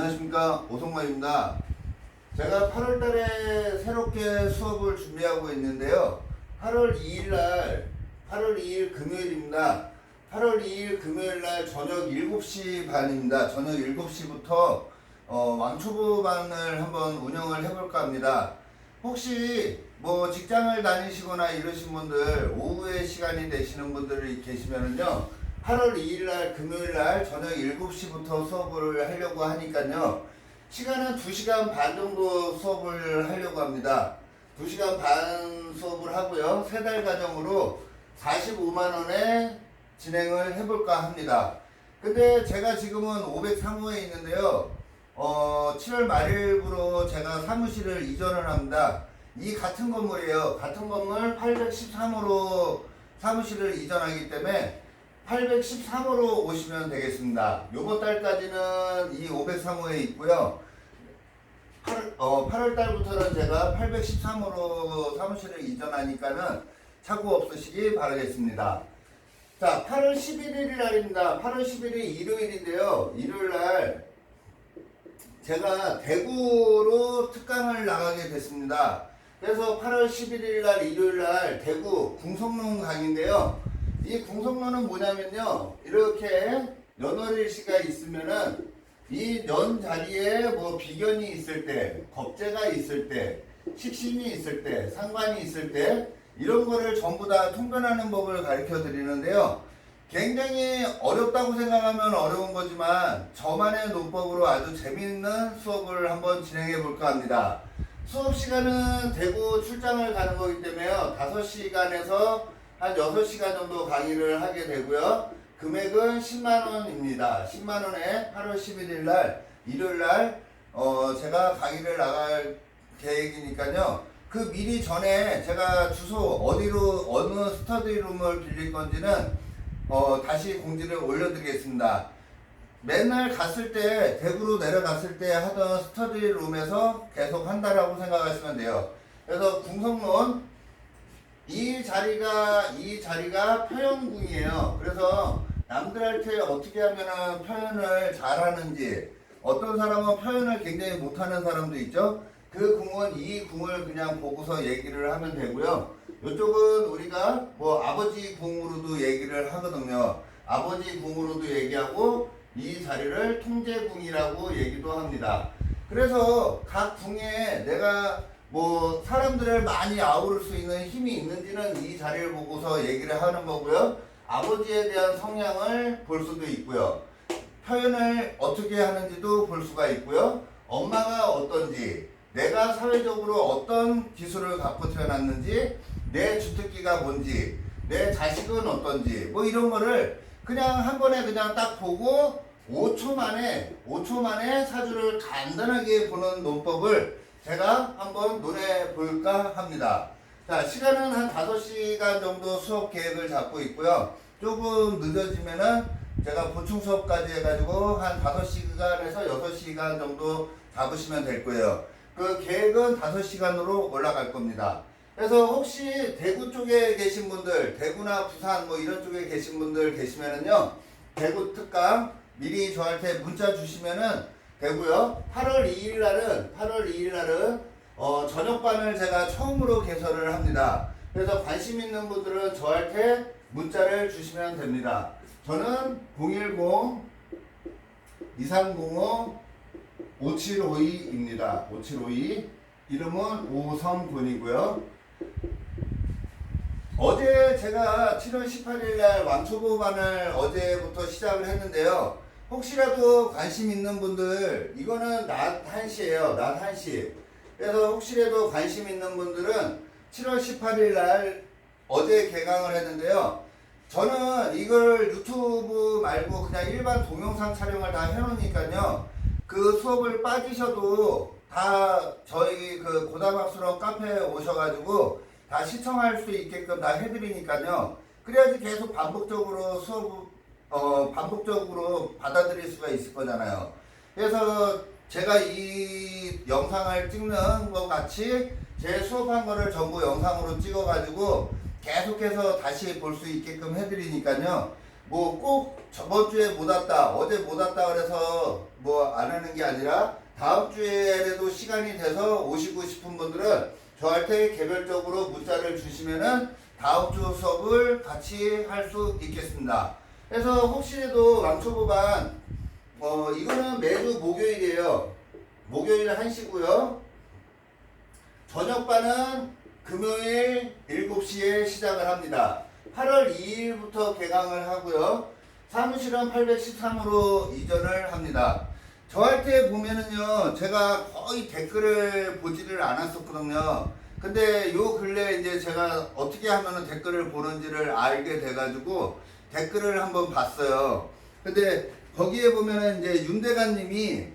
안녕하십니까, 오성만입니다. 제가 8월달에 새롭게 수업을 준비하고 있는데요. 8월 2일 금요일입니다. 8월 2일 금요일날 저녁 7시 반입니다. 저녁 7시부터 왕초보반을 한번 운영을 해볼까 합니다. 혹시 뭐 직장을 다니시거나 이러신 분들, 오후에 시간이 되시는 분들이 계시면은요, 8월 2일날 금요일날 저녁 7시부터 수업을 하려고 하니까요, 시간은 2시간 반 정도 수업을 하려고 합니다. 2시간 반 수업을 하고요, 3달 과정으로 45만원에 진행을 해볼까 합니다. 근데 제가 지금은 503호에 있는데요, 7월 말일부로 제가 사무실을 이전을 합니다. 이 같은 건물이에요. 같은 건물 813호로 사무실을 이전하기 때문에 813호로 오시면 되겠습니다. 요번 달까지는 이 503호에 있고요. 8월 달부터는 제가 813호로 사무실을 이전하니까는 착오 없으시기 바라겠습니다. 자, 8월 11일 날입니다. 8월 11일 일요일인데요. 일요일 날 제가 대구로 특강을 나가게 됐습니다. 그래서 8월 11일 날 일요일 날 대구 궁성론 강인데요. 이 궁성론은 뭐냐면요, 이렇게 연월일시가 있으면은 이 연 자리에 뭐 비견이 있을 때, 겁재가 있을 때, 식신이 있을 때, 상관이 있을 때, 이런 거를 전부 다 통변하는 법을 가르쳐 드리는데요. 굉장히 어렵다고 생각하면 어려운 거지만 저만의 논법으로 아주 재미있는 수업을 한번 진행해 볼까 합니다. 수업 시간은 대구 출장을 가는 거기 때문에요, 5시간에서 한 6시간 정도 강의를 하게 되고요. 금액은 10만원입니다. 10만원에 8월 11일 날, 일요일 날, 제가 강의를 나갈 계획이니까요. 그 미리 전에 제가 주소 어디로, 어느 스터디룸을 빌릴 건지는, 다시 공지를 올려드리겠습니다. 맨날 갔을 때, 대구로 내려갔을 때 하던 스터디룸에서 계속 한다라고 생각하시면 돼요. 그래서 궁성론, 이 자리가 표현궁이에요. 그래서 남들한테 어떻게 하면 표현을 잘하는지, 어떤 사람은 표현을 굉장히 못하는 사람도 있죠. 그 궁은 이 궁을 그냥 보고서 얘기를 하면 되고요. 이쪽은 우리가 뭐 아버지 궁으로도 얘기를 하거든요. 아버지 궁으로도 얘기하고 이 자리를 통제궁이라고 얘기도 합니다. 그래서 각 궁에 내가 뭐 사람들을 많이 아우를 수 있는 힘이 있는지는 이 자리를 보고서 얘기를 하는 거고요. 아버지에 대한 성향을 볼 수도 있고요. 표현을 어떻게 하는지도 볼 수가 있고요. 엄마가 어떤지, 내가 사회적으로 어떤 기술을 갖고 태어났는지, 내 주특기가 뭔지, 내 자식은 어떤지, 뭐 이런 거를 그냥 한 번에 그냥 딱 보고 5초 만에 사주를 간단하게 보는 논법을 제가 한번 논해 볼까 합니다. 자, 시간은 한 5시간 정도 수업 계획을 잡고 있고요. 조금 늦어지면은 제가 보충 수업까지 해가지고 한 5시간에서 6시간 정도 잡으시면 될 거예요. 그 계획은 5시간으로 올라갈 겁니다. 그래서 혹시 대구 쪽에 계신 분들, 대구나 부산 뭐 이런 쪽에 계신 분들 계시면은요, 대구 특강 미리 저한테 문자 주시면은 되고요. 8월 2일 날은 저녁반을 제가 처음으로 개설을 합니다. 그래서 관심 있는 분들은 저한테 문자를 주시면 됩니다. 저는 010-2305-5752입니다. 5752. 이름은 오성군이고요. 어제 제가 7월 18일 날 왕초보반을 어제부터 시작을 했는데요. 혹시라도 관심 있는 분들, 이거는 낮 1시예요. 낮 1시. 그래서 혹시라도 관심 있는 분들은 7월 18일 날 어제 개강을 했는데요. 저는 이걸 유튜브 말고 그냥 일반 동영상 촬영을 다 해놓으니까요. 그 수업을 빠지셔도 다 저희 그 고다박스러 카페에 오셔가지고 다 시청할 수 있게끔 다 해드리니까요. 그래야지 계속 반복적으로 반복적으로 받아들일 수가 있을 거잖아요. 그래서 제가 이 영상을 찍는 것 같이 제 수업한 거를 전부 영상으로 찍어가지고 계속해서 다시 볼 수 있게끔 해드리니까요. 뭐 꼭 저번 주에 못 왔다, 어제 못 왔다 그래서 뭐 안 하는 게 아니라 다음 주에라도 시간이 돼서 오시고 싶은 분들은 저한테 개별적으로 문자를 주시면은 다음 주 수업을 같이 할 수 있겠습니다. 그래서 혹시라도 왕초보반 이거는 매주 목요일이에요. 목요일 1시고요. 저녁반은 금요일 7시에 시작을 합니다. 8월 2일부터 개강을 하고요. 사무실은 813으로 이전을 합니다. 저한테 보면은요, 제가 거의 댓글을 보지를 않았었거든요. 근데 요 근래 이제 제가 어떻게 하면은 댓글을 보는지를 알게 돼가지고 댓글을 한번 봤어요. 근데 거기에 보면은 이제 윤대관님이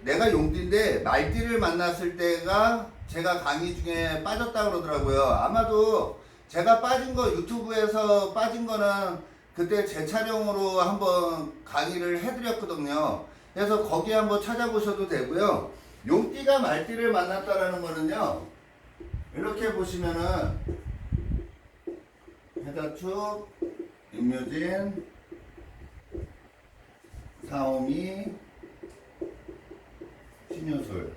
내가 용띠인데 말띠를 만났을 때가 제가 강의 중에 빠졌다 그러더라고요. 아마도 제가 빠진 거 유튜브에서 빠진 거는 그때 재촬영으로 한번 강의를 해드렸거든요. 그래서 거기 한번 찾아보셔도 되고요. 용띠가 말띠를 만났다라는 거는요, 이렇게 보시면은 해자축, 임묘진, 사오미, 신유술.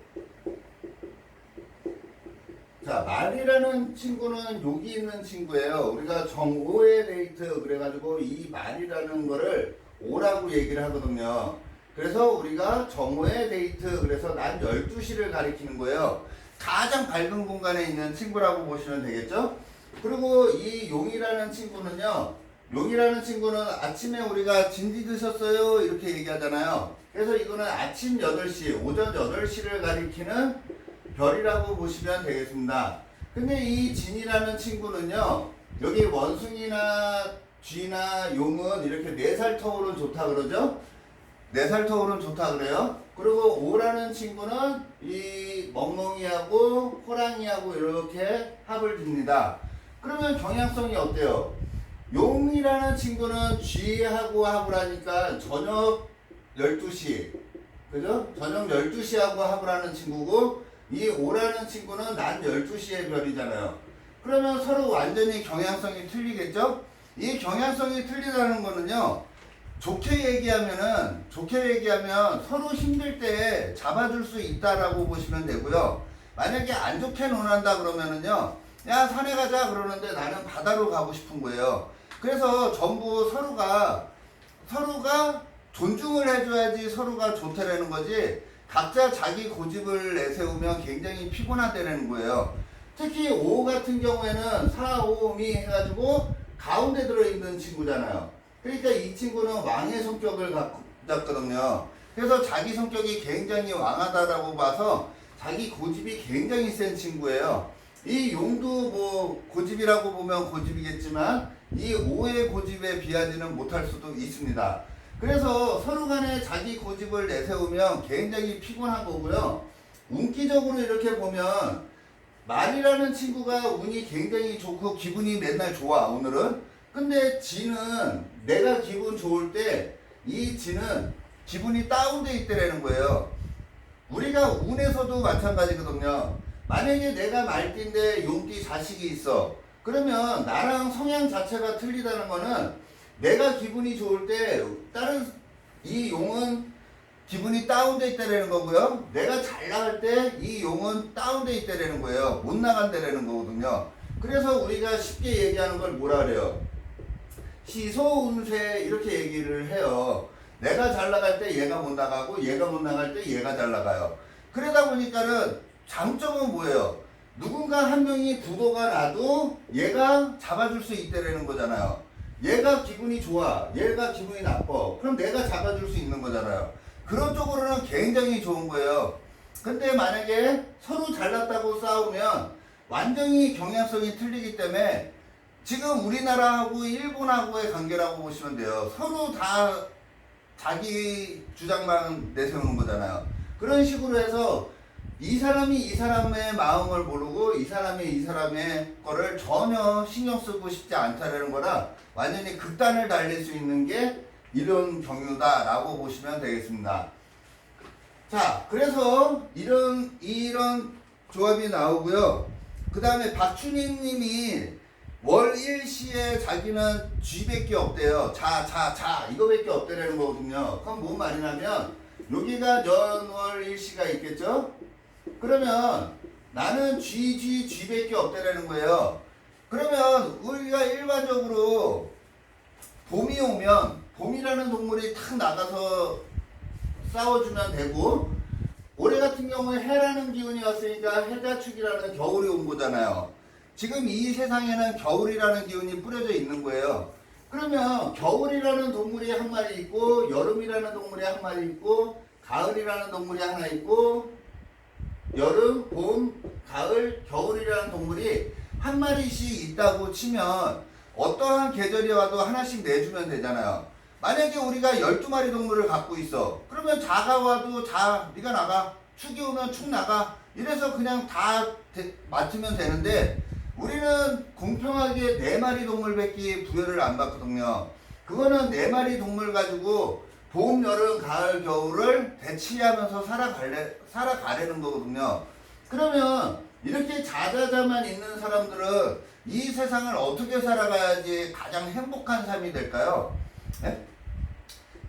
자, 말이라는 친구는 여기 있는 친구예요. 우리가 정오의 데이트 그래가지고 이 말이라는 거를 오라고 얘기를 하거든요. 그래서 우리가 정오의 데이트, 그래서 난 12시를 가리키는 거예요. 가장 밝은 공간에 있는 친구라고 보시면 되겠죠. 그리고 이 용이라는 친구는요, 용이라는 친구는 아침에 우리가 진지 드셨어요 이렇게 얘기하잖아요. 그래서 이거는 아침 8시, 오전 8시를 가리키는 별이라고 보시면 되겠습니다. 근데 이 진이라는 친구는요, 여기 원숭이나 쥐나 용은 이렇게 4살 터울은 좋다 그러죠. 4살 터울은 좋다 그래요. 그리고 오라는 친구는 이 멍멍이하고 호랑이하고 이렇게 합을 줍니다. 그러면 경향성이 어때요? 용이라는 친구는 쥐하고 합을 하니까 저녁 12시, 그죠? 저녁 12시하고 합을 하는 친구고, 이 오라는 친구는 낮 12시의 별이잖아요. 그러면 서로 완전히 경향성이 틀리겠죠? 이 경향성이 틀리다는 거는요, 좋게 얘기하면 서로 힘들 때 잡아줄 수 있다라고 보시면 되고요. 만약에 안 좋게 논한다 그러면은요, 야 산에 가자 그러는데 나는 바다로 가고 싶은 거예요. 그래서 전부 서로가 존중을 해줘야지 서로가 좋다라는 거지, 각자 자기 고집을 내세우면 굉장히 피곤하다는 거예요. 특히 5 같은 경우에는 4, 5, 미 해가지고 가운데 들어있는 친구잖아요. 그러니까 이 친구는 왕의 성격을 갖고 있거든요. 그래서 자기 성격이 굉장히 왕하다라고 봐서 자기 고집이 굉장히 센 친구예요. 이 용도 뭐 고집이라고 보면 고집이겠지만 이 5의 고집에 비하지는 못할 수도 있습니다. 그래서 서로 간에 자기 고집을 내세우면 굉장히 피곤한 거고요. 운기적으로 이렇게 보면 말이라는 친구가 운이 굉장히 좋고 기분이 맨날 좋아 오늘은. 근데 지는 내가 기분 좋을 때 이 지는 기분이 다운돼 있다라는 거예요. 우리가 운에서도 마찬가지거든요. 만약에 내가 말띠인데 용띠 자식이 있어. 그러면 나랑 성향 자체가 틀리다는 거는 내가 기분이 좋을 때 다른 이 용은 기분이 다운돼 있다라는 거고요. 내가 잘 나갈 때 이 용은 다운돼 있다라는 거예요. 못 나간다라는 거거든요. 그래서 우리가 쉽게 얘기하는 걸 뭐라 그래요? 시소운세 이렇게 얘기를 해요. 내가 잘 나갈 때 얘가 못 나가고 얘가 못 나갈 때 얘가 잘 나가요. 그러다 보니까는 장점은 뭐예요? 누군가 한 명이 부도가 나도 얘가 잡아줄 수 있다라는 거잖아요. 얘가 기분이 좋아, 얘가 기분이 나빠, 그럼 내가 잡아줄 수 있는 거잖아요. 그런 쪽으로는 굉장히 좋은 거예요. 근데 만약에 서로 잘났다고 싸우면 완전히 경향성이 틀리기 때문에 지금 우리나라하고 일본하고의 관계라고 보시면 돼요. 서로 다 자기 주장만 내세우는 거잖아요. 그런 식으로 해서 이 사람이 이 사람의 마음을 모르고 이 사람이 이 사람의 거를 전혀 신경 쓰고 싶지 않다라는 거라 완전히 극단을 달릴 수 있는 게 이런 경우다라고 보시면 되겠습니다. 자, 그래서 이런 조합이 나오고요. 그 다음에 박춘희 님이 월 일시에 자기는 G밖에 없대요. 자 이거밖에 없대라는 거거든요. 그럼 뭔 말이냐면 여기가 년월 일시가 있겠죠? 그러면 나는 G밖에 없대라는 거예요. 그러면 우리가 일반적으로 봄이 오면 봄이라는 동물이 탁 나가서 싸워주면 되고, 올해 같은 경우에 해라는 기운이 왔으니까 해자축이라는 겨울이 온 거잖아요. 지금 이 세상에는 겨울이라는 기운이 뿌려져 있는 거예요. 그러면 겨울이라는 동물이 한 마리 있고, 여름이라는 동물이 한 마리 있고, 가을이라는 동물이 하나 있고, 여름, 봄, 가을, 겨울이라는 동물이 한 마리씩 있다고 치면 어떠한 계절이 와도 하나씩 내주면 되잖아요. 만약에 우리가 12마리 동물을 갖고 있어. 그러면 자가 와도 자, 네가 나가. 축이 오면 축 나가. 이래서 그냥 다 맡으면 되는데, 우리는 공평하게 4마리 동물밖에 부여를 안 받거든요. 그거는 4마리 동물 가지고 봄, 여름, 가을, 겨울을 대치하면서 살아가려는 거거든요. 그러면 이렇게 자자자만 있는 사람들은 이 세상을 어떻게 살아가야지 가장 행복한 삶이 될까요? 네?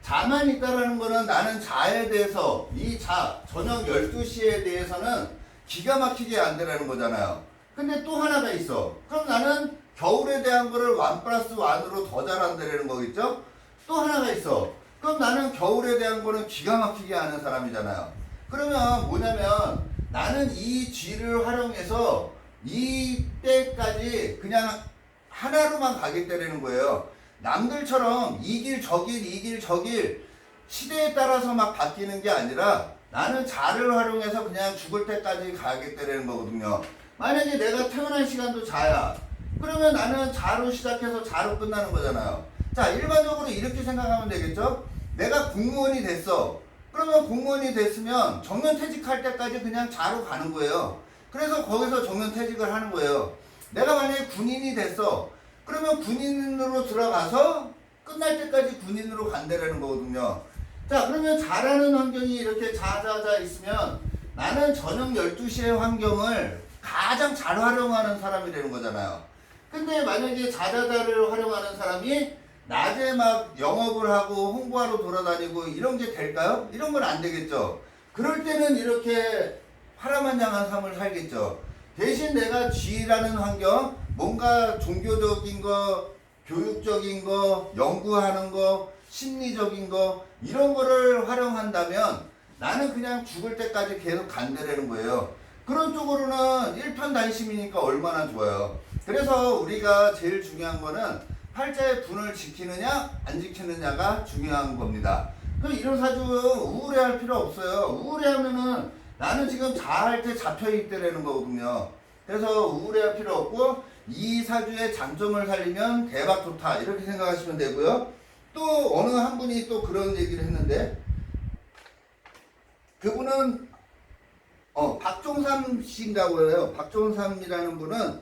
자만 있다라는 거는 나는 자에 대해서, 이 자, 저녁 12시에 대해서는 기가 막히게 안 되라는 거잖아요. 근데 또 하나가 있어. 그럼 나는 겨울에 대한 거를 1+1으로 더 잘한다는 거겠죠? 또 하나가 있어. 그럼 나는 겨울에 대한 거는 기가 막히게 아는 사람이잖아요. 그러면 뭐냐면 나는 이 G를 활용해서 이때까지 그냥 하나로만 가겠다는 거예요. 남들처럼 이 길 저 길 시대에 따라서 막 바뀌는 게 아니라 나는 자를 활용해서 그냥 죽을 때까지 가겠다는 거거든요. 만약에 내가 태어난 시간도 자야. 그러면 나는 자로 시작해서 자로 끝나는 거잖아요. 자, 일반적으로 이렇게 생각하면 되겠죠? 내가 공무원이 됐어. 그러면 공무원이 됐으면 정년퇴직할 때까지 그냥 자로 가는 거예요. 그래서 거기서 정년퇴직을 하는 거예요. 내가 만약에 군인이 됐어. 그러면 군인으로 들어가서 끝날 때까지 군인으로 간다라는 거거든요. 자, 그러면 자라는 환경이 이렇게 자자자 있으면 나는 저녁 12시의 환경을 가장 잘 활용하는 사람이 되는 거잖아요. 근데 만약에 자자자를 활용하는 사람이 낮에 막 영업을 하고 홍보하러 돌아다니고 이런 게 될까요? 이런 건 안 되겠죠. 그럴 때는 이렇게 파란만장한 삶을 살겠죠. 대신 내가 G라는 환경, 뭔가 종교적인 거, 교육적인 거, 연구하는 거, 심리적인 거, 이런 거를 활용한다면 나는 그냥 죽을 때까지 계속 간다라는 거예요. 그런 쪽으로는 일편단심이니까 얼마나 좋아요. 그래서 우리가 제일 중요한 거는 팔자의 분을 지키느냐 안 지키느냐가 중요한 겁니다. 그럼 이런 사주 우울해할 필요 없어요. 우울해하면은 나는 지금 자할 때 잡혀있다라는 거거든요. 그래서 우울해할 필요 없고 이 사주의 장점을 살리면 대박 좋다 이렇게 생각하시면 되고요. 또 어느 한 분이 또 그런 얘기를 했는데, 그분은 박종삼 씨인가고 해요. 박종삼이라는 분은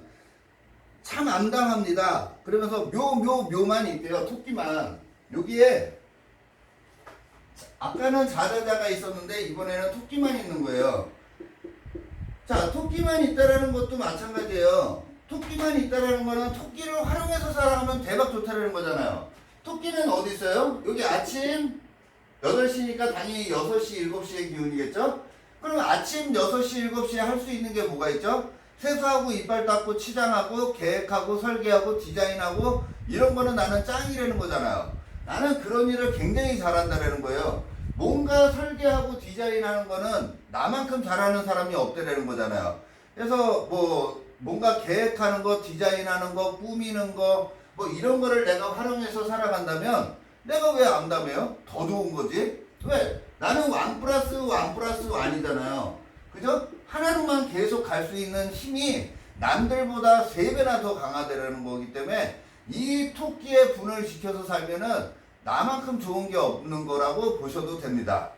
참 암담합니다. 그러면서 묘만 있대요. 토끼만. 여기에 아까는 자자자가 있었는데 이번에는 토끼만 있는 거예요. 자, 토끼만 있다라는 것도 마찬가지예요. 토끼만 있다라는 거는 토끼를 활용해서 살아가면 대박 좋다라는 거잖아요. 토끼는 어디 있어요? 여기 아침 8시니까 당연히 6시, 7시의 기운이겠죠? 그러면 아침 6시, 7시에 할 수 있는 게 뭐가 있죠? 세수하고 이빨 닦고 치장하고 계획하고 설계하고 디자인하고 이런 거는 나는 짱이라는 거잖아요. 나는 그런 일을 굉장히 잘한다라는 거예요. 뭔가 설계하고 디자인하는 거는 나만큼 잘하는 사람이 없다라는 거잖아요. 그래서 뭔가 계획하는 거, 디자인하는 거, 꾸미는 거, 이런 거를 내가 활용해서 살아간다면 내가 왜 암담해요? 더 좋은 거지? 왜? 나는 1+1+1이잖아요. 그죠? 하나로만 계속 갈 수 있는 힘이 남들보다 3배나 더 강하다는 거기 때문에 이 토끼의 분을 지켜서 살면은 나만큼 좋은 게 없는 거라고 보셔도 됩니다.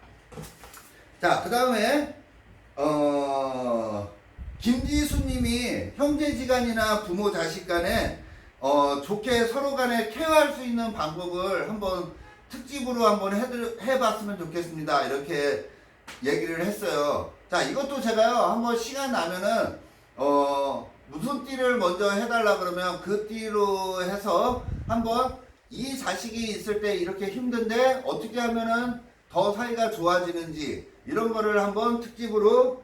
자, 그 다음에 김지수님이 형제지간이나 부모 자식 간에 좋게 서로 간에 케어할 수 있는 방법을 한번 특집으로 한번 해봤으면 좋겠습니다. 이렇게 얘기를 했어요. 자, 이것도 제가요 한번 시간 나면은 무슨 띠를 먼저 해달라 그러면 그 띠로 해서 한번 이 자식이 있을 때 이렇게 힘든데 어떻게 하면은 더 사이가 좋아지는지 이런 거를 한번 특집으로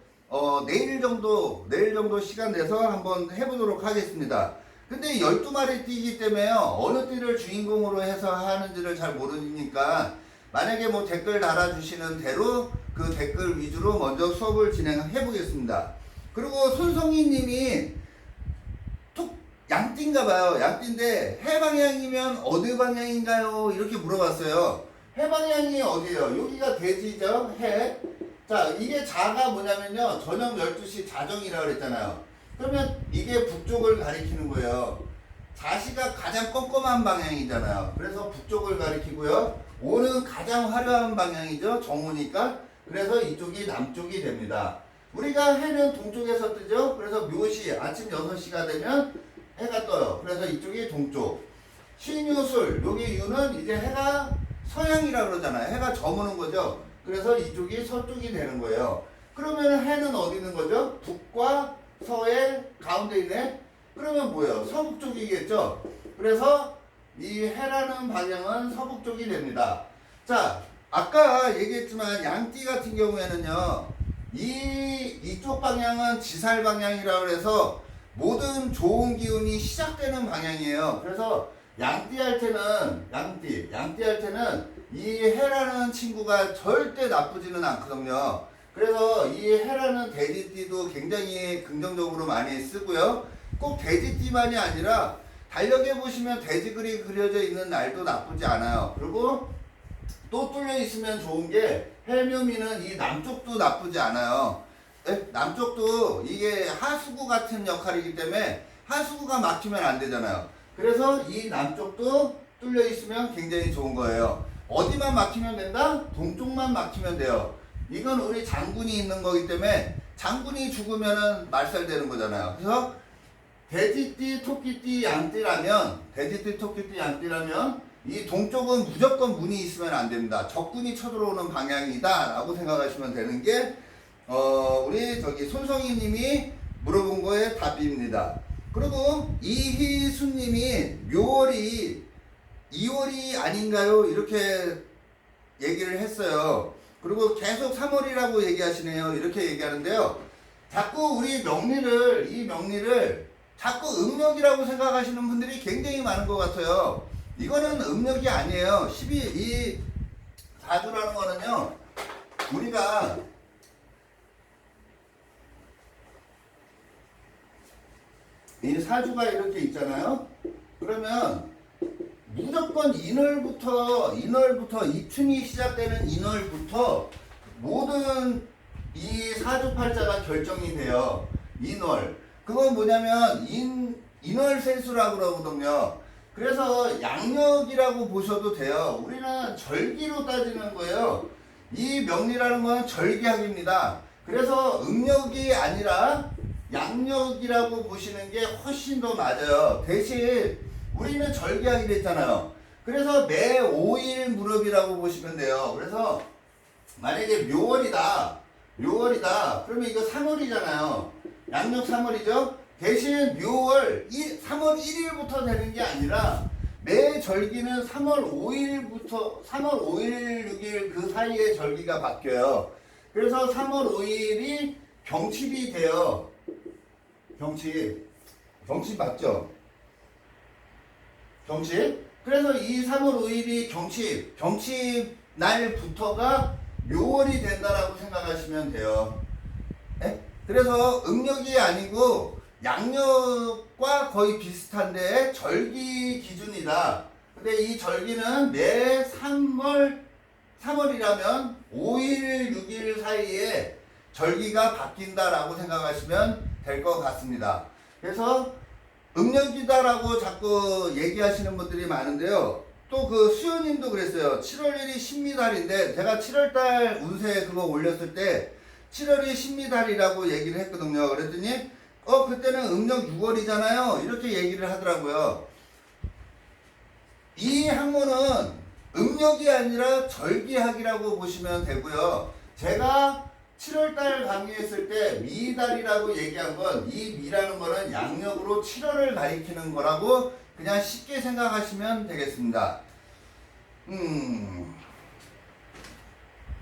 내일 정도 시간 내서 한번 해보도록 하겠습니다. 근데 12마리 띠이기 때문에 어느 띠를 주인공으로 해서 하는지를 잘 모르니까 만약에 뭐 댓글 달아주시는 대로 그 댓글 위주로 먼저 수업을 진행해 보겠습니다. 그리고 손성희 님이 양띠인가봐요. 양띠인데 해방향이면 어느 방향인가요? 이렇게 물어봤어요. 해방향이 어디예요? 여기가 대지죠? 해. 자, 이게 자가 뭐냐면요. 저녁 12시 자정이라고 그랬잖아요. 그러면 이게 북쪽을 가리키는 거예요. 자시가 가장 껌껌한 방향이잖아요. 그래서 북쪽을 가리키고요. 오는 가장 화려한 방향이죠. 정오니까. 그래서 이쪽이 남쪽이 됩니다. 우리가 해는 동쪽에서 뜨죠. 그래서 묘시 아침 6시가 되면 해가 떠요. 그래서 이쪽이 동쪽. 신유술, 여기 유는 이제 해가 서양이라 그러잖아요. 해가 저무는 거죠. 그래서 이쪽이 서쪽이 되는 거예요. 그러면 해는 어디 있는 거죠? 북과 서의 가운데 있네. 그러면 뭐예요? 서북쪽이겠죠. 그래서 이 해라는 방향은 서북쪽이 됩니다. 자, 아까 얘기했지만 양띠 같은 경우에는요, 이쪽 방향은 지살 방향이라고 해서 모든 좋은 기운이 시작되는 방향이에요. 그래서 양띠 할 때는 양띠 할 때는 이 해라는 친구가 절대 나쁘지는 않거든요. 그래서 이 해라는 돼지띠도 굉장히 긍정적으로 많이 쓰고요. 꼭 돼지띠만이 아니라 달력에 보시면 돼지글이 그려져 있는 날도 나쁘지 않아요. 그리고 또 뚫려 있으면 좋은 게 해묘미는 이 남쪽도 나쁘지 않아요. 네? 남쪽도 이게 하수구 같은 역할이기 때문에 하수구가 막히면 안 되잖아요. 그래서 이 남쪽도 뚫려 있으면 굉장히 좋은 거예요. 어디만 막히면 된다? 동쪽만 막히면 돼요. 이건 우리 장군이 있는 거기 때문에 장군이 죽으면은 말살되는 거잖아요. 그래서 돼지띠, 토끼띠, 양띠라면 이 동쪽은 무조건 문이 있으면 안 됩니다. 적군이 쳐들어오는 방향이다 라고 생각하시면 되는 게 우리 손성희 님이 물어본 거에 답입니다. 그리고 이희순 님이 묘월이 2월이 아닌가요? 이렇게 얘기를 했어요. 그리고 계속 3월이라고 얘기하시네요. 이렇게 얘기하는데요. 자꾸 우리 이 명리를 자꾸 음력이라고 생각하시는 분들이 굉장히 많은 것 같아요. 이거는 음력이 아니에요. 이 사주라는 거는요, 우리가 이 사주가 이렇게 있잖아요. 그러면 무조건 인월부터 입춘이 시작되는 인월부터 모든 이 사주팔자가 결정이 돼요. 인월. 그건 뭐냐면 인월세수라고 그러거든요. 그래서 양력이라고 보셔도 돼요. 우리는 절기로 따지는 거예요. 이 명리라는 건 절기학입니다. 그래서 음력이 아니라 양력이라고 보시는 게 훨씬 더 맞아요. 대신 우리는 절기학이 됐잖아요. 그래서 매 5일 무렵이라고 보시면 돼요. 그래서 만약에 묘월이다. 그러면 이거 3월이잖아요. 양력 3월이죠. 대신 묘월 3월 1일부터 되는 게 아니라 매 절기는 3월 5일, 6일 그 사이에 절기가 바뀌어요. 그래서 3월 5일이 경칩이 돼요. 경칩 맞죠? 경칩. 그래서 이 3월 5일이 경칩 날부터가 묘월이 된다라고 생각하시면 돼요. 네? 그래서 음력이 아니고 양력과 거의 비슷한데 절기 기준이다. 근데 이 절기는 매 3월이라면 5일, 6일 사이에 절기가 바뀐다라고 생각하시면 될 것 같습니다. 그래서 음력이다라고 자꾸 얘기하시는 분들이 많은데요. 또 그 수요님도 그랬어요. 7월 1이 신미달인데 제가 7월달 운세 그거 올렸을 때 7월이 신미달이라고 얘기를 했거든요. 그랬더니 그때는 음력 6월이잖아요. 이렇게 얘기를 하더라고요. 이 학문은 음력이 아니라 절기학이라고 보시면 되고요. 제가 7월달 강의했을 때 미달이라고 얘기한 건 이 미라는 거는 양력으로 7월을 가리키는 거라고 그냥 쉽게 생각하시면 되겠습니다.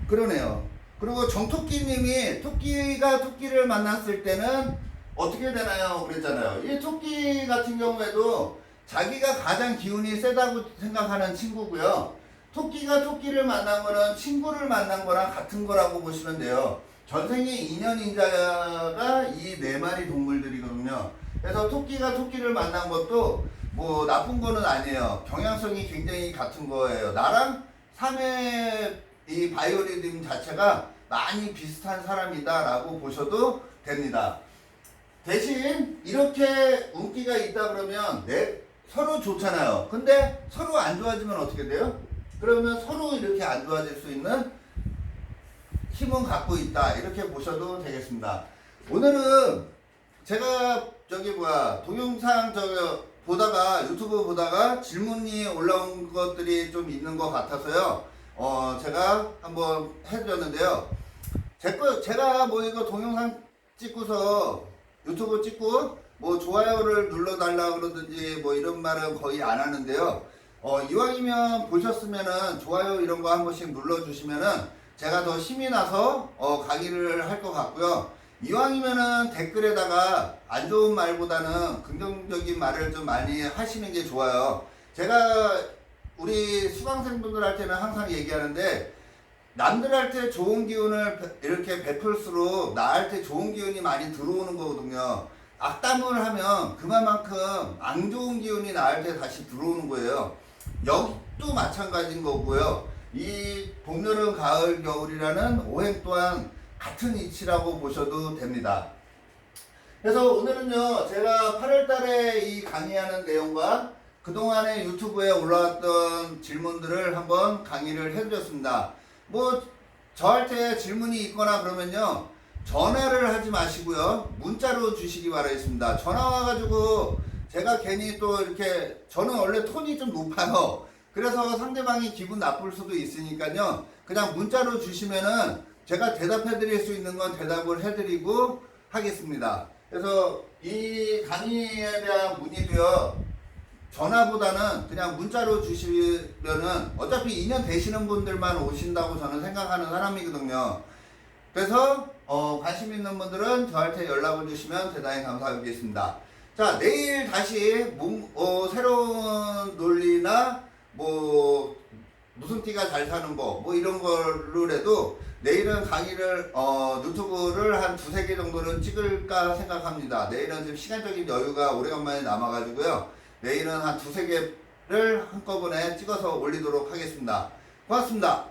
그러네요. 그리고 정토끼님이 토끼가 토끼를 만났을 때는 어떻게 되나요? 그랬잖아요. 이 토끼 같은 경우에도 자기가 가장 기운이 세다고 생각하는 친구고요. 토끼가 토끼를 만난 거는 친구를 만난 거랑 같은 거라고 보시면 돼요. 전생의 인연인자가 이 네 마리 동물들이거든요. 그래서 토끼가 토끼를 만난 것도 뭐 나쁜 거는 아니에요. 경향성이 굉장히 같은 거예요. 나랑 삶의 이 바이오리듬 자체가 많이 비슷한 사람이다 라고 보셔도 됩니다. 대신 이렇게 운기가 있다 그러면 서로 좋잖아요. 근데 서로 안 좋아지면 어떻게 돼요? 그러면 서로 이렇게 안 좋아질 수 있는 힘은 갖고 있다 이렇게 보셔도 되겠습니다. 오늘은 제가 동영상 보다가 유튜브 보다가 질문이 올라온 것들이 좀 있는 것 같아서요. 제가 한번 해드렸는데요. 제가 뭐 이거 동영상 찍고서 유튜브 찍고 뭐 좋아요를 눌러달라 그러든지 뭐 이런 말은 거의 안 하는데요. 이왕이면 보셨으면은 좋아요 이런 거 한 번씩 눌러주시면은 제가 더 힘이 나서 강의를 할 것 같고요. 이왕이면은 댓글에다가 안 좋은 말보다는 긍정적인 말을 좀 많이 하시는 게 좋아요. 제가 우리 수강생분들한테는 항상 얘기하는데 남들한테 좋은 기운을 이렇게 베풀수록 나한테 좋은 기운이 많이 들어오는 거거든요. 악담을 하면 그만큼 안 좋은 기운이 나한테 다시 들어오는 거예요. 여기도 마찬가지인 거고요. 이 봄, 여름, 가을, 겨울이라는 오행 또한 같은 이치라고 보셔도 됩니다. 그래서 오늘은요, 제가 8월달에 이 강의하는 내용과 그동안에 유튜브에 올라왔던 질문들을 한번 강의를 해드렸습니다. 뭐 저한테 질문이 있거나 그러면요, 전화를 하지 마시고요, 문자로 주시기 바라겠습니다. 전화 와가지고 제가 괜히 또 이렇게, 저는 원래 톤이 좀 높아요. 그래서 상대방이 기분 나쁠 수도 있으니까요, 그냥 문자로 주시면은 제가 대답해 드릴 수 있는 건 대답을 해 드리고 하겠습니다. 그래서 이 강의에 대한 문의도요, 전화보다는 그냥 문자로 주시면은 어차피 2년 되시는 분들만 오신다고 저는 생각하는 사람이거든요. 그래서 관심 있는 분들은 저한테 연락을 주시면 대단히 감사하겠습니다. 자, 내일 다시 새로운 논리나 뭐 무슨 띠가 잘 사는 거 뭐 이런 걸로 해도 내일은 강의를 유튜브를 한 2-3개 정도는 찍을까 생각합니다. 내일은 지금 시간적인 여유가 오래간만에 남아가지고요, 내일은 한 2-3개를 한꺼번에 찍어서 올리도록 하겠습니다. 고맙습니다.